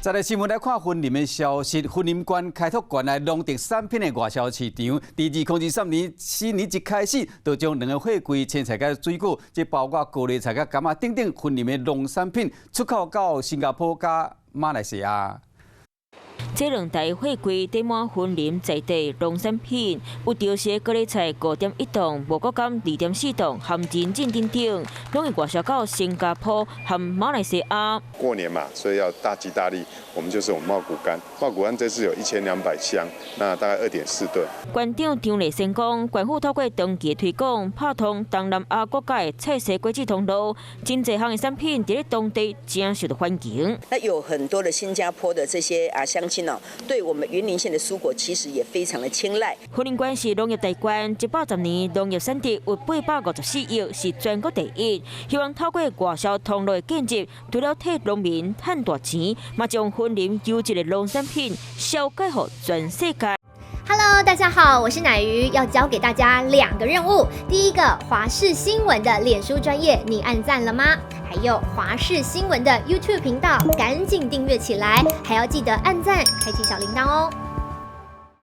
再来新闻来看婚林的消息，婚林馆开拓原来农特产品的外销市场，第2023年新年一开始，就将2个货柜青菜甲水果，即包括高丽菜甲柑仔等等婚林的农产品出口到新加坡甲马来西亚。这2台货柜堆满婚林在地农产品，有潮湿高丽菜5.1吨、无果柑2.4吨、含人参等等，拢会外销到新加坡和马来西亚。过年嘛，所以要大吉大利。我们就是我们茂谷柑，茂谷柑这次有1200箱，那大概2.4吨。馆长张立先讲，县府透过长期推广，拍通东南亚国家的菜市国际通路，真侪项的产品伫咧当地真受到欢迎。那有很多的新加坡的这些乡亲哦，对我们云林县的蔬果其实也非常的青睐。婚林馆是农业大馆，110年农业产值有854亿，是全国第一。希望透过外销通路的建设，除了替农民赚大钱，嘛将婚林优质的农产品销解给全世界。Hello， 大家好，我是乃瑜，要教给大家2个任务。第一个，华视新闻的脸书专页，你按赞了吗？还有华视新闻的 YouTube 频道，赶紧订阅起来，还要记得按赞，开启小铃铛哦。